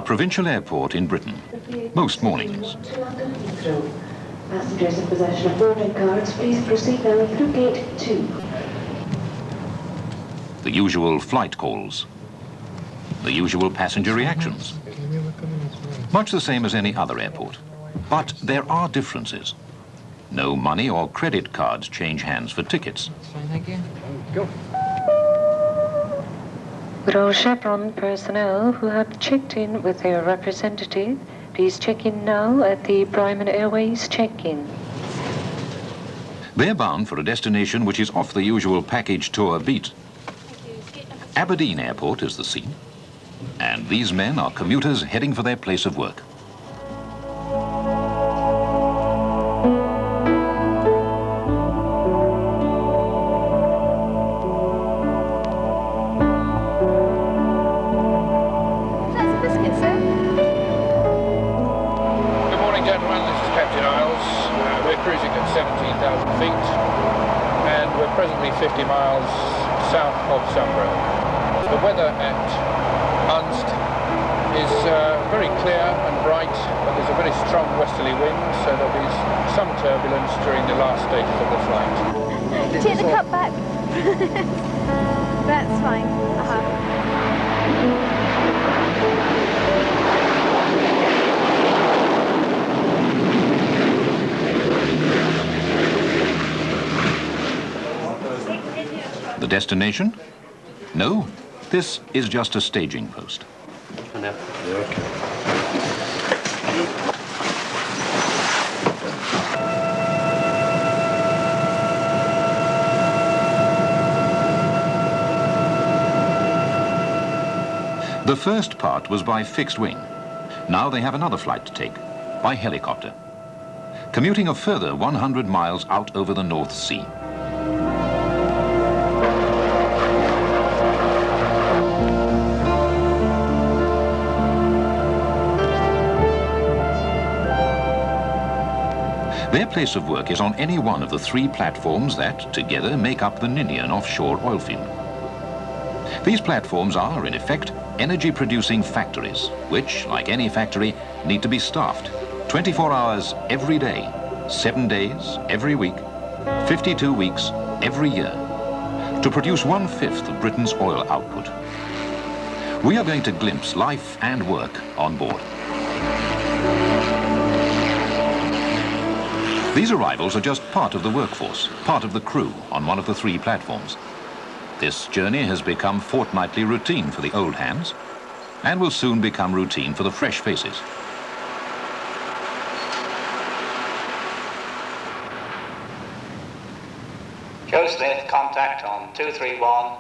provincial airport in Britain, most mornings. Passengers in possession of boarding cards, please proceed now through gate 2. The usual flight calls, the usual passenger reactions. Much the same as any other airport. But there are differences. No money or credit cards change hands for tickets. Thank you. Go. Would all Chevron personnel who have checked in with their representative please check in now at the Bryman Airways check-in. They're bound for a destination which is off the usual package tour beat. Aberdeen Airport is the scene, and these men are commuters heading for their place of work. Cruising at 17,000 feet, and we're presently 50 miles south of Sunbury. The weather at Unst is very clear and bright, but there's a very strong westerly wind, so there'll be some turbulence during the last stages of the flight. Take the cup back. That's fine. The destination? No, this is just a staging post. The first part was by fixed wing. Now they have another flight to take, by helicopter, commuting a further 100 miles out over the North Sea. Their place of work is on any one of the 3 platforms that, together, make up the Ninian offshore oil field. These platforms are, in effect, energy-producing factories, which, like any factory, need to be staffed 24 hours every day, 7 days every week, 52 weeks every year, to produce 1/5 of Britain's oil output. We are going to glimpse life and work on board. These arrivals are just part of the workforce, part of the crew on one of the 3 platforms. This journey has become fortnightly routine for the old hands and will soon become routine for the fresh faces. Joe Smith, contact on 231.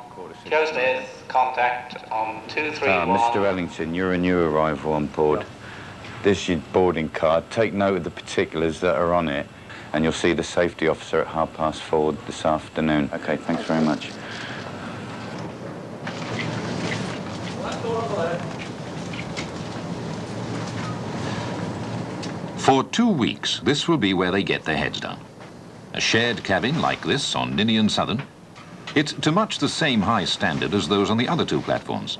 Joe Smith, contact on 231. Mr. Ellington, you're a new arrival on board. This is your boarding card. Take note of the particulars that are on it, and you'll see the safety officer at 4:30 this afternoon. Okay, thanks very much. For 2 weeks, this will be where they get their heads down. A shared cabin like this on Ninian Southern. It's to much the same high standard as those on the other 2 platforms.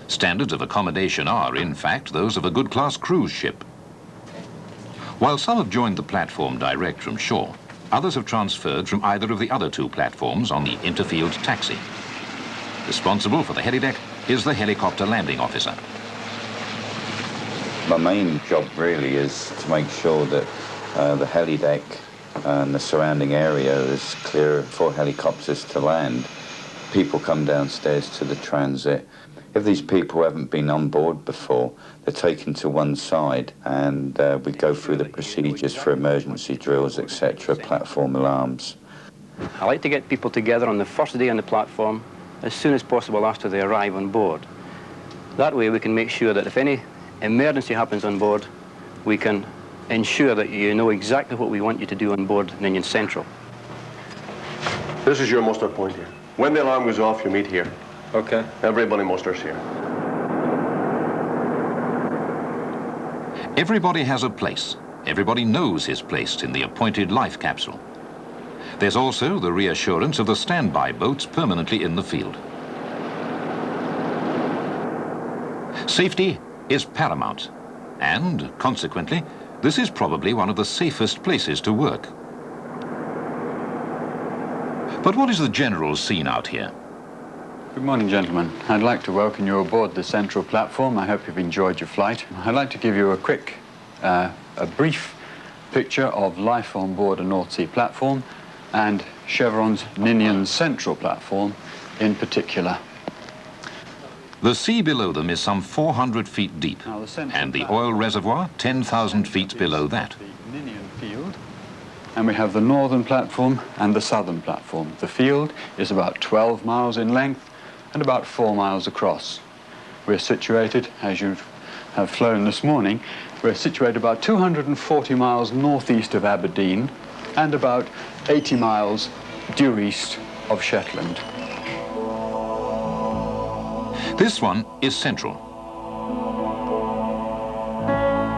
Standards of accommodation are, in fact, those of a good-class cruise ship. While some have joined the platform direct from shore, others have transferred from either of the other 2 platforms on the interfield taxi. Responsible for the helideck is the helicopter landing officer. My main job really is to make sure that the helideck and the surrounding area is clear for helicopters to land. People come downstairs to the transit. If these people haven't been on board before, they're taken to one side and we go through the procedures for emergency drills, etc., platform alarms. I like to get people together on the first day on the platform as soon as possible after they arrive on board. That way we can make sure that if any emergency happens on board, we can ensure that you know exactly what we want you to do on board Ninian Central. This is your muster point here. When the alarm goes off, you meet here. Okay. Everybody musters here. Everybody has a place. Everybody knows his place in the appointed life capsule. There's also the reassurance of the standby boats permanently in the field. Safety is paramount, and consequently, this is probably one of the safest places to work. But what is the general scene out here? Good morning, gentlemen. I'd like to welcome you aboard the central platform. I hope you've enjoyed your flight. I'd like to give you a quick, a brief picture of life on board a North Sea platform and Chevron's Ninian central platform in particular. The sea below them is some 400 feet deep, and the oil reservoir 10,000 feet below that. The Ninian field, and we have the northern platform and the southern platform. The field is about 12 miles in length and about 4 miles across. We're situated, as you have flown this morning, we're situated about 240 miles northeast of Aberdeen and about 80 miles due east of Shetland. This one is central.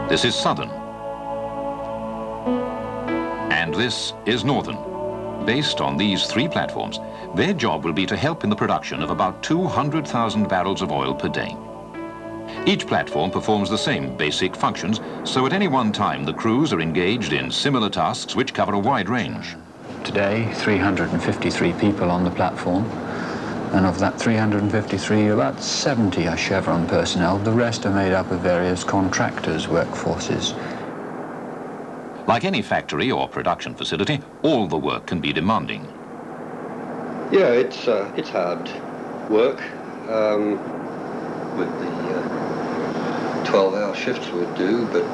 This is southern. And this is northern. Based on these three platforms, their job will be to help in the production of about 200,000 barrels of oil per day. Each platform performs the same basic functions, so at any one time the crews are engaged in similar tasks which cover a wide range. Today, 353 people on the platform, and of that 353, about 70 are Chevron personnel. The rest are made up of various contractors' workforces. Like any factory or production facility, all the work can be demanding. Yeah, it's hard work with the 12-hour shifts we do, but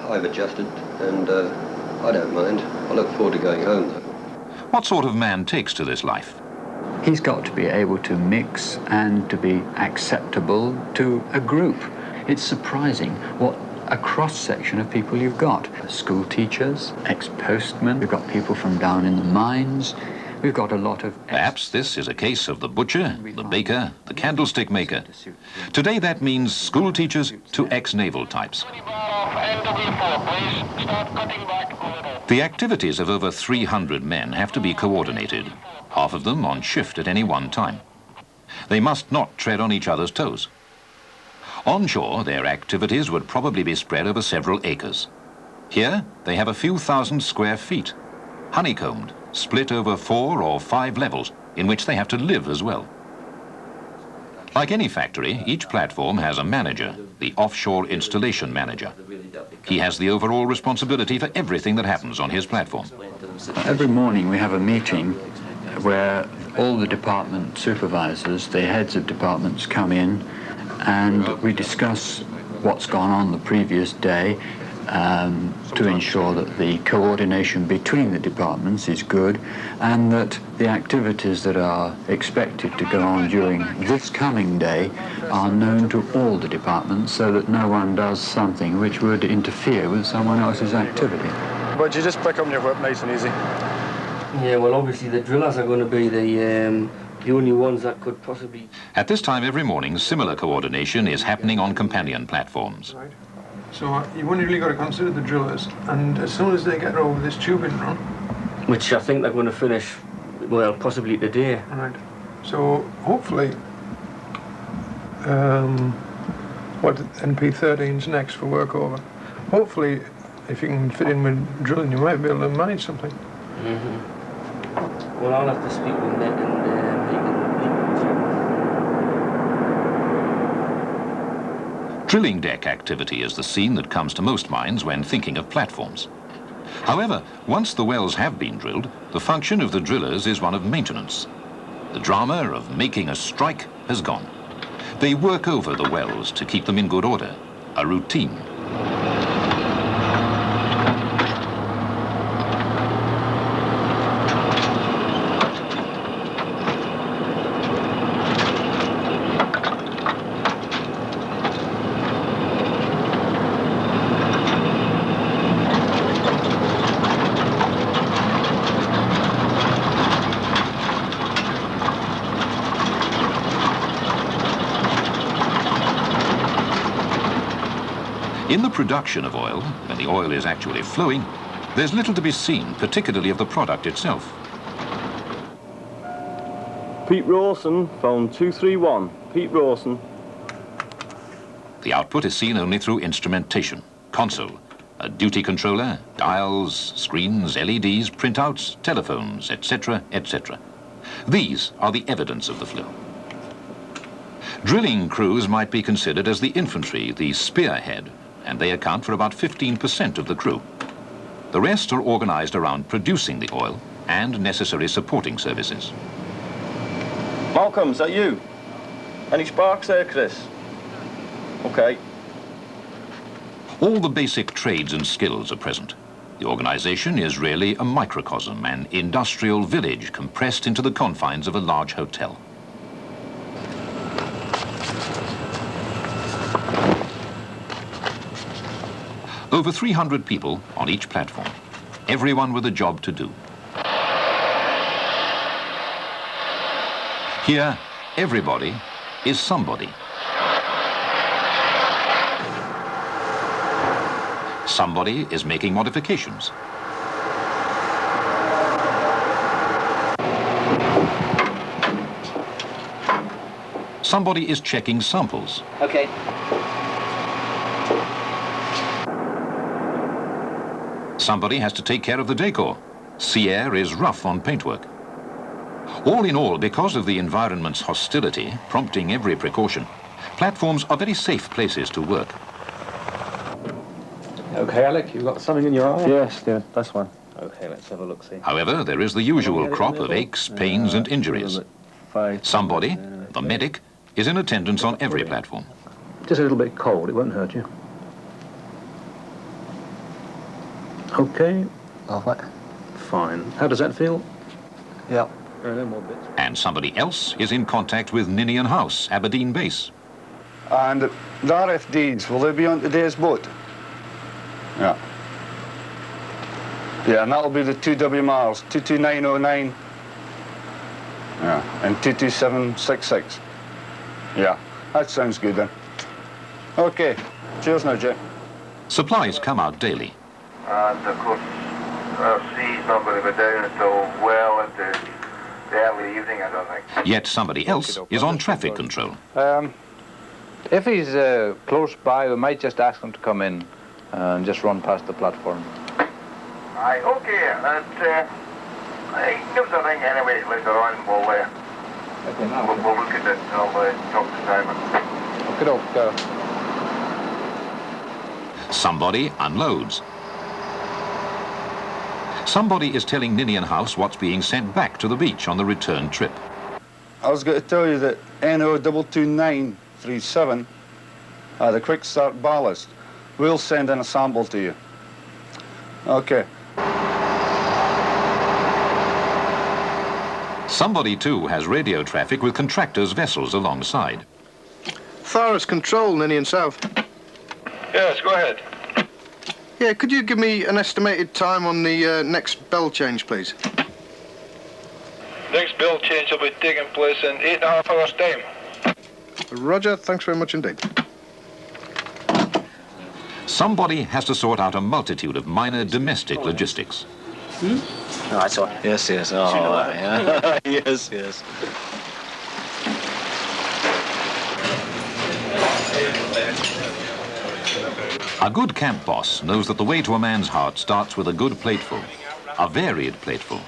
I've adjusted and I don't mind. I look forward to going home though. What sort of man takes to this life? He's got to be able to mix and to be acceptable to a group. It's surprising what a cross-section of people you've got. School teachers, ex-postmen, we've got people from down in the mines, we've got a lot of... Perhaps this is a case of the butcher, the baker, the candlestick maker. Today that means school teachers to ex-naval types. The activities of over 300 men have to be coordinated, half of them on shift at any one time. They must not tread on each other's toes. Onshore, their activities would probably be spread over several acres. Here, they have a few thousand square feet, honeycombed, split over 4 or 5 levels, in which they have to live as well. Like any factory, each platform has a manager, the offshore installation manager. He has the overall responsibility for everything that happens on his platform. Every morning we have a meeting where all the department supervisors, the heads of departments, come in and we discuss what's gone on the previous day to ensure that the coordination between the departments is good and that the activities that are expected to go on during this coming day are known to all the departments so that no one does something which would interfere with someone else's activity. But you just pick up your whip nice and easy. Yeah, well, obviously the drillers are going to be the only ones that could possibly... At this time every morning, similar coordination is happening on companion platforms. Right. So you've only really got to consider the drillers, and as soon as they get over this tubing run... Which I think they're going to finish, well, possibly today. Right. So hopefully, what NP13's next for workover. Hopefully, if you can fit in with drilling, you might be able to manage something. Mm-hmm. Well, I'll have to speak with Nick and he can check. Drilling deck activity is the scene that comes to most minds when thinking of platforms. However, once the wells have been drilled, the function of the drillers is one of maintenance. The drama of making a strike has gone. They work over the wells to keep them in good order, a routine. In the production of oil, when the oil is actually flowing, there's little to be seen, particularly of the product itself. Pete Rawson, phone 231. Pete Rawson. The output is seen only through instrumentation, console, a duty controller, dials, screens, LEDs, printouts, telephones, etc., etc. These are the evidence of the flow. Drilling crews might be considered as the infantry, the spearhead, and they account for about 15% of the crew. The rest are organized around producing the oil and necessary supporting services. Malcolm, is that you? Any sparks there, Chris? Okay. All the basic trades and skills are present. The organization is really a microcosm, an industrial village compressed into the confines of a large hotel. Over 300 people on each platform, everyone with a job to do. Here, everybody is somebody. Somebody is making modifications. Somebody is checking samples. Okay. Somebody has to take care of the decor. Sea air is rough on paintwork. All in all, because of the environment's hostility, prompting every precaution, platforms are very safe places to work. Okay, Alec, you've got something in your eye? Yes, yeah, that's one. Okay, let's have a look-see. However, there is the usual crop of aches, pains and injuries. Somebody, the medic, is in attendance on every platform. Just a little bit cold, it won't hurt you. Okay. All right. Fine. How does that feel? Yeah. No more bits. And somebody else is in contact with Ninian House, Aberdeen base. And the RFDs, will they be on today's boat? Yeah. Yeah, and that'll be the 2WMRs, 22909. Yeah, and 22766. Yeah, that sounds good then. Okay, cheers now, Jay. Supplies come out daily. And of course, our sea's not going to go down until well into the early evening, I don't think. Yet somebody else is on traffic control. If he's close by, we might just ask him to come in and just run past the platform. Aye, okay, and give us a ring anyway later on, we'll look at it and I'll talk to Simon. Okay. Somebody unloads. Somebody is telling Ninian House what's being sent back to the beach on the return trip. I was going to tell you that NO22937, the quick start ballast, we'll send in a sample to you. Okay. Somebody, too, has radio traffic with contractors' vessels alongside. Thar's Control, Ninian South. Yes, go ahead. Yeah, could you give me an estimated time on the next bell change, please? Next bell change will be taking place in 8.5 hours' time. Roger, thanks very much indeed. Somebody has to sort out a multitude of minor domestic logistics. Oh, that's all. Yes. Oh, yeah. Yes. A good camp boss knows that the way to a man's heart starts with a good plateful, a varied plateful.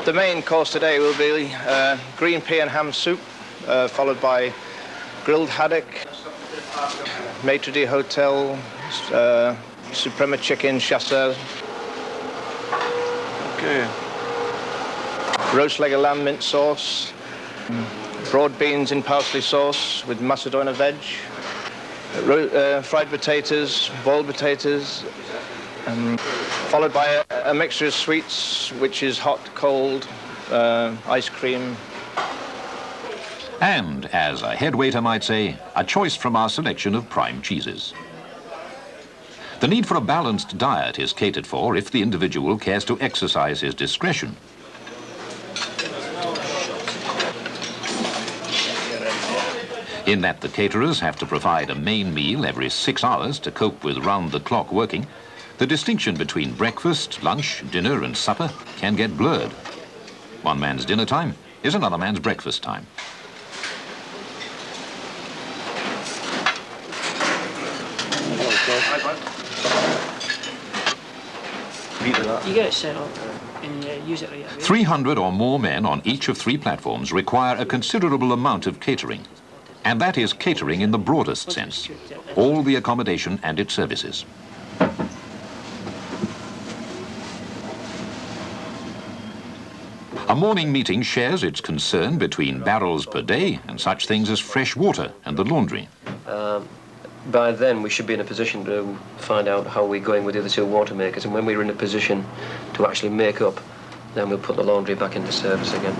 The main course today will be green pea and ham soup, followed by grilled haddock, maitre d' hotel, suprema chicken chasseur, okay, roast leg of lamb mint sauce, broad beans in parsley sauce with Macedonia veg, fried potatoes, boiled potatoes, followed by a mixture of sweets, which is hot, cold, ice cream. And, as a head waiter might say, a choice from our selection of prime cheeses. The need for a balanced diet is catered for if the individual cares to exercise his discretion. In that the caterers have to provide a main meal every 6 hours to cope with round-the-clock working, the distinction between breakfast, lunch, dinner and supper can get blurred. One man's dinner time is another man's breakfast time. You get it set up and use it right away. 300 or more men on each of 3 platforms require a considerable amount of catering. And that is catering in the broadest sense. All the accommodation and its services. A morning meeting shares its concern between barrels per day and such things as fresh water and the laundry. By then we should be in a position to find out how we're going with the other 2 water makers, and when we're in a position to actually make up, then we'll put the laundry back into service again.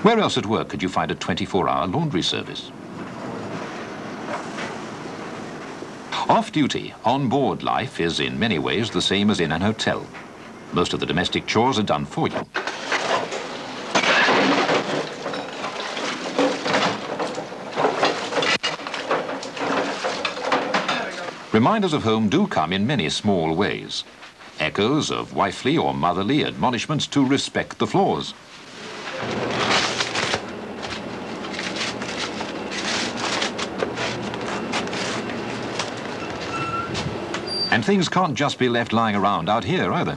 Where else at work could you find a 24-hour laundry service? Off-duty, on-board life is in many ways the same as in an hotel. Most of the domestic chores are done for you. Reminders of home do come in many small ways. Echoes of wifely or motherly admonishments to respect the floors. And things can't just be left lying around out here either.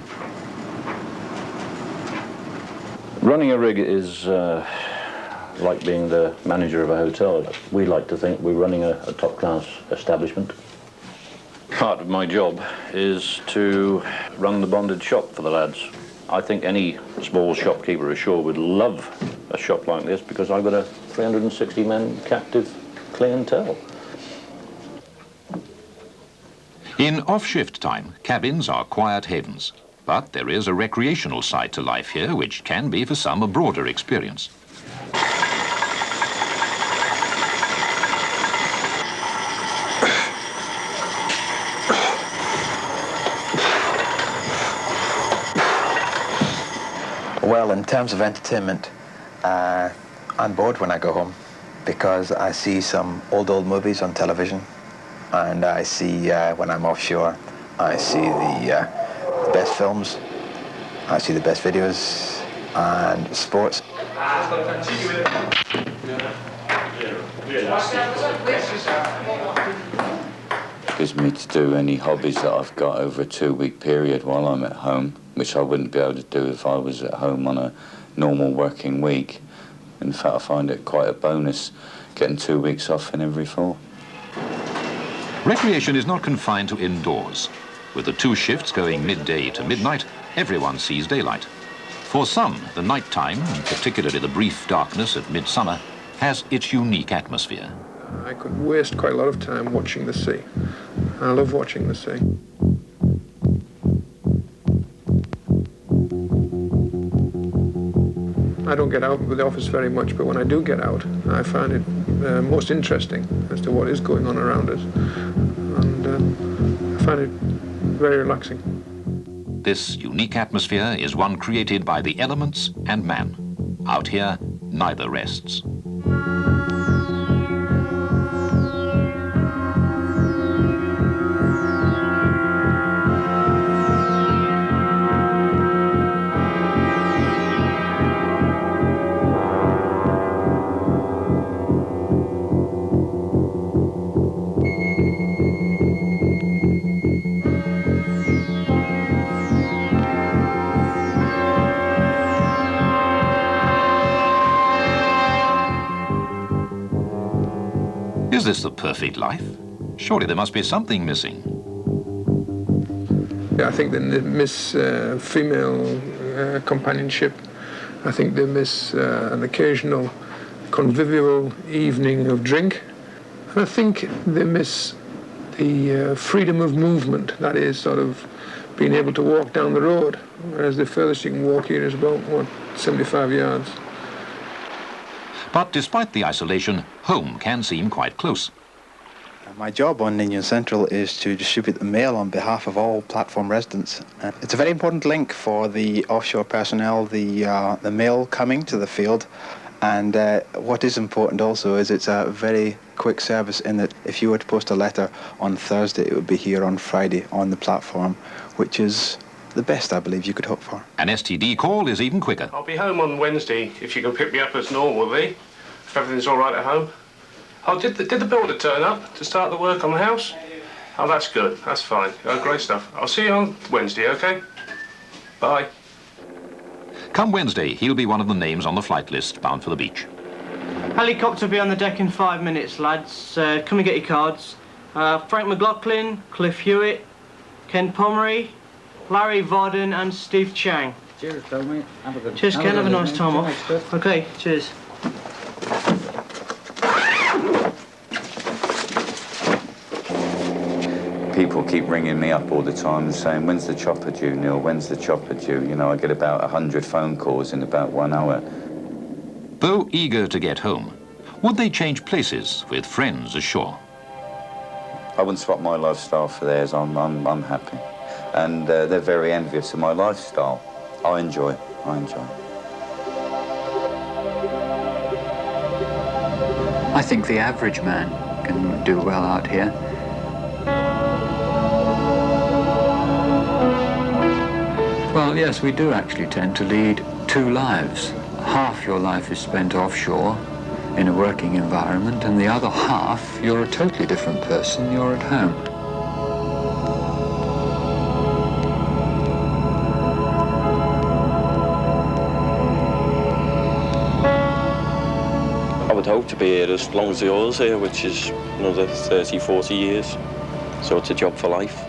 Running a rig is like being the manager of a hotel. We like to think we're running a top-class establishment. Part of my job is to run the bonded shop for the lads. I think any small shopkeeper ashore would love a shop like this because I've got a 360-man captive clientele. In off-shift time, cabins are quiet havens. But there is a recreational side to life here, which can be for some a broader experience. Well, in terms of entertainment, I'm bored when I go home because I see some old movies on television, and I see, when I'm offshore, I see the best films, I see the best videos, and sports. Gives me to do any hobbies that I've got over a 2-week period while I'm at home, which I wouldn't be able to do if I was at home on a normal working week. In fact, I find it quite a bonus getting 2 weeks off in every 4. Recreation is not confined to indoors. With the 2 shifts going midday to midnight, everyone sees daylight. For some, the night time, and particularly the brief darkness at midsummer, has its unique atmosphere. I could waste quite a lot of time watching the sea. I love watching the sea. I don't get out of the office very much, but when I do get out, I find it most interesting as to what is going on around us. And I find it very relaxing. This unique atmosphere is one created by the elements and man. Out here, neither rests. Is this the perfect life? Surely there must be something missing. Yeah, I think they miss female companionship. I think they miss an occasional convivial evening of drink. And I think they miss the freedom of movement, that is, sort of being able to walk down the road, whereas the furthest you can walk here is about, 75 yards. But despite the isolation, home can seem quite close. My job on Ninian Central is to distribute the mail on behalf of all platform residents. It's a very important link for the offshore personnel, the mail coming to the field. And what is important also is it's a very quick service in that if you were to post a letter on Thursday, it would be here on Friday on the platform, which is the best I believe you could hope for. An STD call is even quicker. I'll be home on Wednesday if you can pick me up as normal, Lee. If everything's all right at home. Oh, did the builder turn up to start the work on the house? Oh, that's good. That's fine. Oh, great stuff. I'll see you on Wednesday, OK? Bye. Come Wednesday, he'll be one of the names on the flight list bound for the beach. Helicopter will be on the deck in 5 minutes, lads. Come and get your cards. Frank McLaughlin, Cliff Hewitt, Ken Pomeroy, Larry Vodden and Steve Chang. Cheers, mate. Have a good Cheers, Ken. Have a nice time off. OK, cheers. People keep ringing me up all the time and saying, when's the chopper due, Neil? When's the chopper due? You know, I get about 100 phone calls in about 1 hour. Though eager to get home, would they change places with friends ashore? I wouldn't swap my lifestyle for theirs. I'm happy. And they're very envious of my lifestyle. I enjoy it. I enjoy it. I think the average man can do well out here. Well, yes, we do actually tend to lead two lives. Half your life is spent offshore in a working environment, and the other half, you're a totally different person, you're at home. I would hope to be here as long as the oil's here, which is another 30, 40 years. So it's a job for life.